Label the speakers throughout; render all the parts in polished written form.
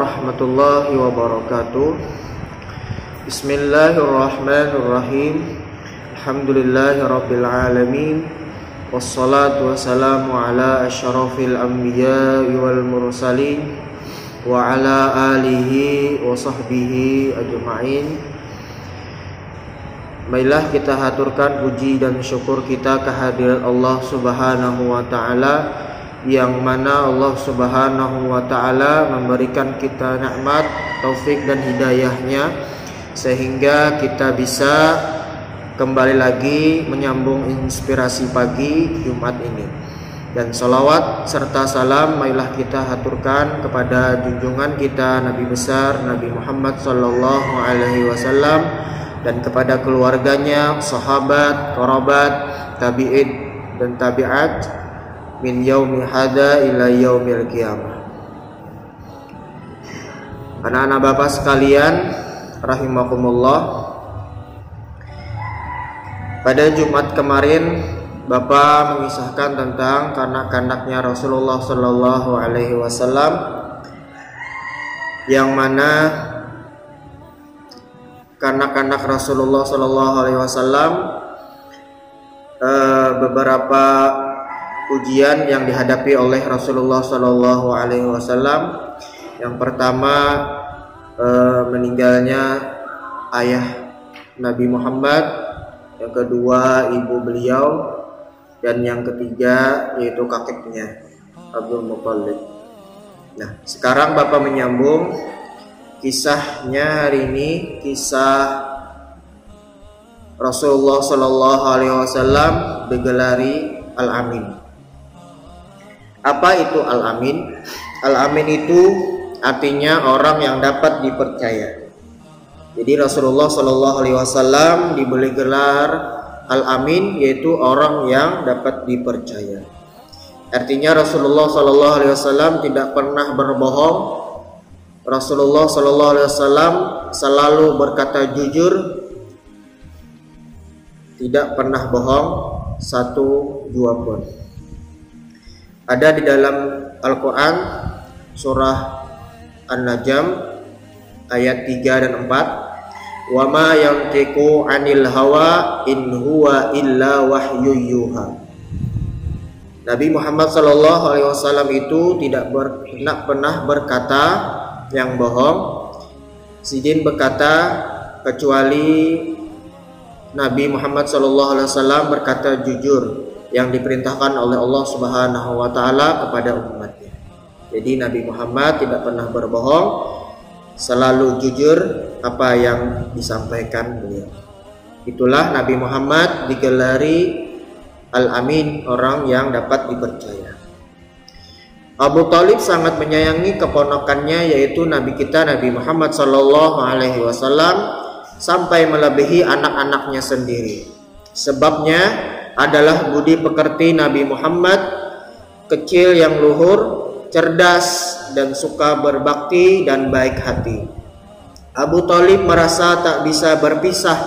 Speaker 1: warahmatullahi wabarakatuh. Bismillahirrahmanirrahim. Alhamdulillahirabbil alamin. Wassalatu wassalamu ala asyrafil anbiya'i wal mursalin wa ala alihi wa sahbihi ajma'in. Marilah kita haturkan puji dan syukur kita kehadirat Allah Subhanahu wa taala, yang mana Allah Subhanahu wa taala memberikan kita nikmat, taufik dan hidayahnya sehingga kita bisa kembali lagi menyambung inspirasi pagi Jumat ini. Dan salawat serta salam marilah kita haturkan kepada junjungan kita Nabi besar Nabi Muhammad sallallahu alaihi wasallam dan kepada keluarganya, sahabat, kerabat, tabi'in dan tabi'at min yaumi hada ila yaumil qiyamah. Anak-anak Bapak sekalian rahimakumullah, pada Jumat kemarin Bapak mengisahkan tentang kanak-kanaknya Rasulullah sallallahu alaihi wasallam, yang mana kanak-kanak Rasulullah sallallahu alaihi wasallam beberapa ujian yang dihadapi oleh Rasulullah Shallallahu Alaihi Wasallam. Yang pertama meninggalnya ayah Nabi Muhammad, yang kedua ibu beliau, dan yang ketiga yaitu kakeknya Abdul Muthalib. Nah, sekarang Bapak menyambung kisahnya hari ini, kisah Rasulullah Shallallahu Alaihi Wasallam digelari Al-Amin. Apa itu Al-Amin? Al-Amin itu artinya orang yang dapat dipercaya. Jadi Rasulullah Shallallahu Alaihi Wasallam diberi gelar Al-Amin, yaitu orang yang dapat dipercaya. Artinya Rasulullah Shallallahu Alaihi Wasallam tidak pernah berbohong. Rasulullah Shallallahu Alaihi Wasallam selalu berkata jujur, tidak pernah bohong satu jua pun. Ada di dalam Al-Quran surah An-Najm ayat 3 dan 4. Wa ma yantiqu 'anil hawa in huwa illa wahyu yuha. Nabi Muhammad sallallahu alaihi wasallam itu tidak pernah berkata yang bohong. Sidin berkata kecuali Nabi Muhammad sallallahu alaihi wasallam berkata jujur yang diperintahkan oleh Allah Subhanahu wa taala kepada umatnya. Jadi Nabi Muhammad tidak pernah berbohong, selalu jujur apa yang disampaikan beliau. Itulah Nabi Muhammad digelari Al-Amin, orang yang dapat dipercaya. Abu Thalib sangat menyayangi keponakannya, yaitu Nabi kita Nabi Muhammad sallallahu alaihi wasallam, sampai melebihi anak-anaknya sendiri. Sebabnya adalah budi pekerti Nabi Muhammad, kecil yang luhur, cerdas dan suka berbakti dan baik hati. Abu Thalib merasa tak bisa berpisah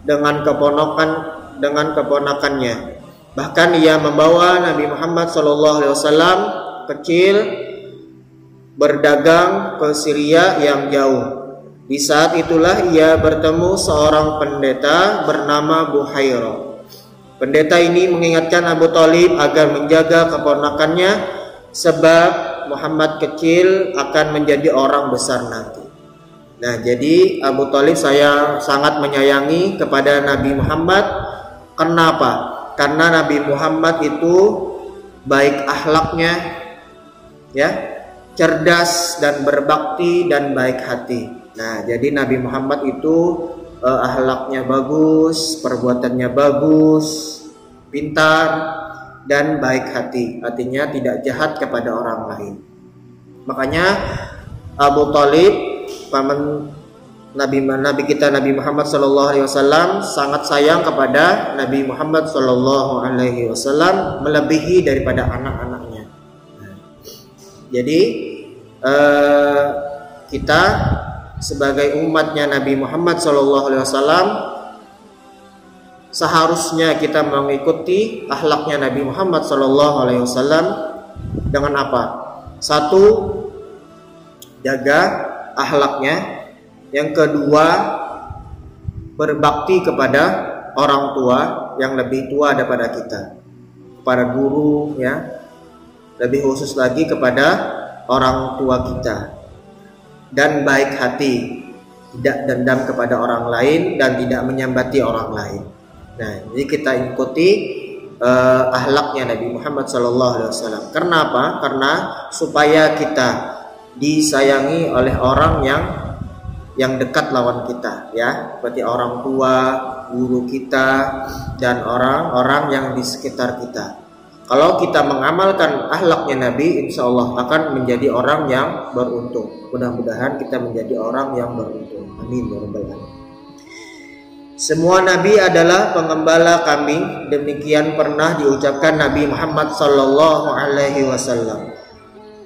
Speaker 1: dengan keponakannya. Bahkan ia membawa Nabi Muhammad SAW kecil berdagang ke Syria yang jauh. Di saat itulah ia bertemu seorang pendeta bernama Buhairah. Pendeta ini mengingatkan Abu Thalib agar menjaga keponakannya, sebab Muhammad kecil akan menjadi orang besar nanti. Nah, jadi Abu Thalib saya sangat menyayangi kepada Nabi Muhammad. Kenapa? Karena Nabi Muhammad itu baik akhlaknya, ya, cerdas dan berbakti dan baik hati. Nah, jadi Nabi Muhammad itu akhlaknya bagus, perbuatannya bagus, pintar dan baik hati. Artinya tidak jahat kepada orang lain. Makanya Abu Thalib, paman Nabi kita Nabi Muhammad sallallahu alaihi wasallam, sangat sayang kepada Nabi Muhammad sallallahu alaihi wasallam melebihi daripada anak-anaknya. Jadi kita sebagai umatnya Nabi Muhammad SAW seharusnya kita mengikuti akhlaknya Nabi Muhammad SAW dengan apa? Satu, jaga akhlaknya. Yang kedua, berbakti kepada orang tua yang lebih tua daripada kita, kepada guru ya, lebih khusus lagi kepada orang tua kita. Dan baik hati, tidak dendam kepada orang lain dan tidak menyambati orang lain. Nah, jadi kita ikuti akhlaknya Nabi Muhammad SAW. Kenapa? Karena supaya kita disayangi oleh orang yang dekat lawan kita ya, seperti orang tua, guru kita, dan orang-orang yang di sekitar kita. Kalau kita mengamalkan akhlaknya Nabi, insya Allah akan menjadi orang yang beruntung. Mudah-mudahan kita menjadi orang yang beruntung. Amin ya rabbal alamin. Semua nabi adalah pengembala kambing. Demikian pernah diucapkan Nabi Muhammad SAW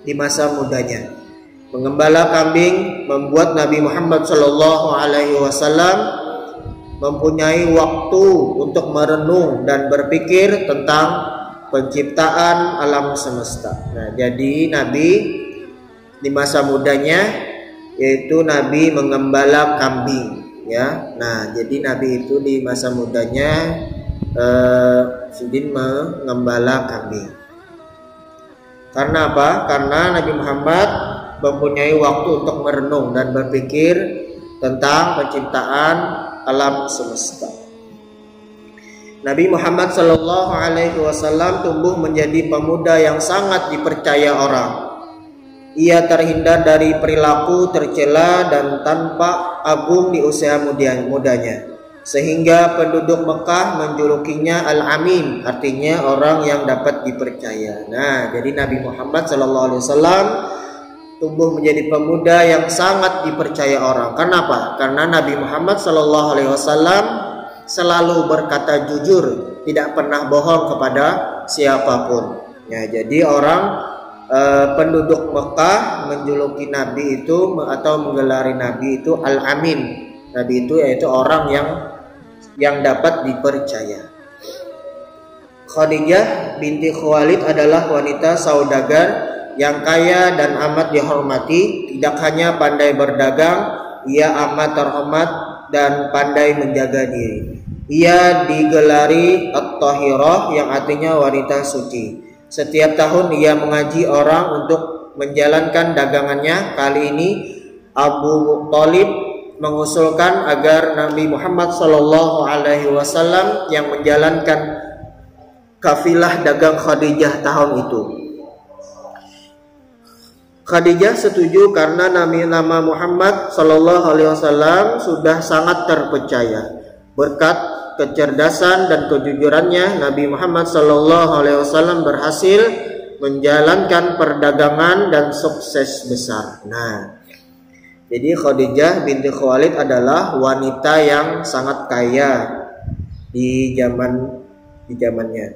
Speaker 1: di masa mudanya. Pengembala kambing membuat Nabi Muhammad SAW mempunyai waktu untuk merenung dan berpikir tentang penciptaan alam semesta. Nah, jadi Nabi di masa mudanya yaitu Nabi mengembala kambing ya. Nah, jadi Nabi itu di masa mudanya sedang mengembala kambing. Karena apa? Karena Nabi Muhammad mempunyai waktu untuk merenung dan berpikir tentang penciptaan alam semesta. Nabi Muhammad SAW tumbuh menjadi pemuda yang sangat dipercaya orang. Ia terhindar dari perilaku tercela dan tampak agung di usia mudanya, sehingga penduduk Mekah menjulukinya Al-Amin, artinya orang yang dapat dipercaya. Nah, jadi Nabi Muhammad SAW tumbuh menjadi pemuda yang sangat dipercaya orang. Kenapa? Karena Nabi Muhammad SAW selalu berkata jujur, tidak pernah bohong kepada siapapun. Ya, jadi penduduk Mekah menjuluki Nabi itu atau menggelari Nabi itu Al-Amin. Nabi itu yaitu orang yang dapat dipercaya. Khadijah binti Khuwailid adalah wanita saudagar yang kaya dan amat dihormati. Tidak hanya pandai berdagang, ia amat terhormat dan pandai menjaga diri. Ia digelari At-Tahirah yang artinya wanita suci. Setiap tahun ia mengaji orang untuk menjalankan dagangannya. Kali ini Abu Thalib mengusulkan agar Nabi Muhammad SAW yang menjalankan kafilah dagang Khadijah tahun itu. Khadijah setuju karena nama Muhammad SAW sudah sangat terpercaya. Berkat kecerdasan dan kejujurannya, Nabi Muhammad SAW berhasil menjalankan perdagangan dan sukses besar. Nah, jadi Khadijah binti Khuwailid adalah wanita yang sangat kaya di zamannya.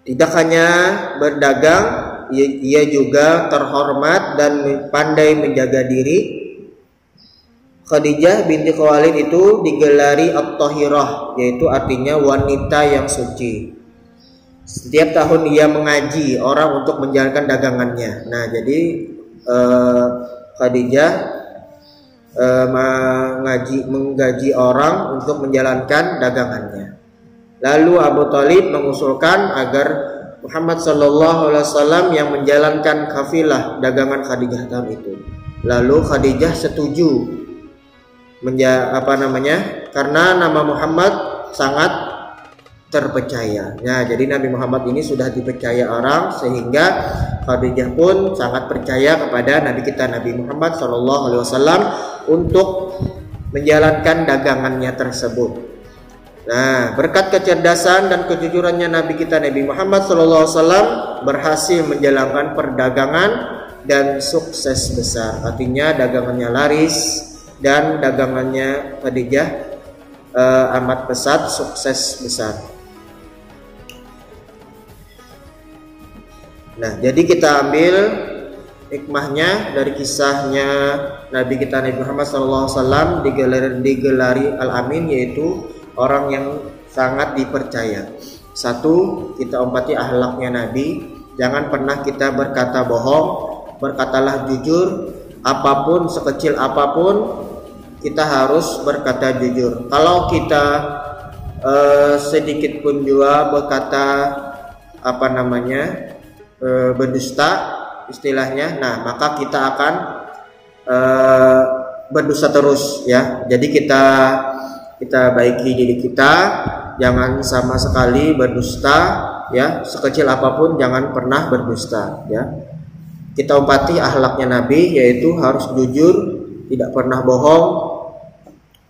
Speaker 1: Tidak hanya berdagang, ia juga terhormat dan pandai menjaga diri. Khadijah binti Khuwailid itu digelari At-Tahirah, yaitu artinya wanita yang suci. Setiap tahun ia mengaji orang untuk menjalankan dagangannya. Nah, jadi Khadijah menggaji orang untuk menjalankan dagangannya. Lalu Abu Thalib mengusulkan agar Muhammad SAW yang menjalankan kafilah dagangan Khadijah tahun itu. Lalu Khadijah setuju karena nama Muhammad sangat terpercaya. Nah, jadi Nabi Muhammad ini sudah dipercaya orang, sehingga Khadijah pun sangat percaya kepada Nabi kita Nabi Muhammad SAW untuk menjalankan dagangannya tersebut. Nah, berkat kecerdasan dan kejujurannya Nabi kita Nabi Muhammad SAW berhasil menjalankan perdagangan dan sukses besar. Artinya dagangannya laris dan dagangannya Khadijah amat pesat, sukses besar. Nah, jadi kita ambil hikmahnya dari kisahnya Nabi kita Nabi Muhammad SAW digelari Al-Amin, yaitu orang yang sangat dipercaya. Satu, kita umpati akhlaknya Nabi. Jangan pernah kita berkata bohong. berkatalah jujur, apapun sekecil apapun kita harus berkata jujur. Kalau kita sedikit pun juga berkata berdusta istilahnya, nah maka kita akan berdusta terus ya. Jadi kita baiki diri kita, jangan sama sekali berdusta ya, sekecil apapun jangan pernah berdusta ya. Kita umpati akhlaknya Nabi, yaitu harus jujur, tidak pernah bohong,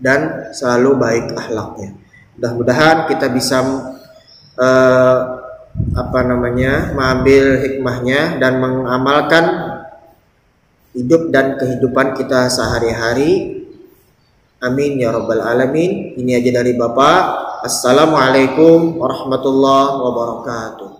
Speaker 1: dan selalu baik akhlaknya. Mudah-mudahan kita bisa mengambil hikmahnya dan mengamalkan hidup dan kehidupan kita sehari-hari. Amin ya rabbal alamin. Ini aja dari Bapak. Assalamualaikum warahmatullahi wabarakatuh.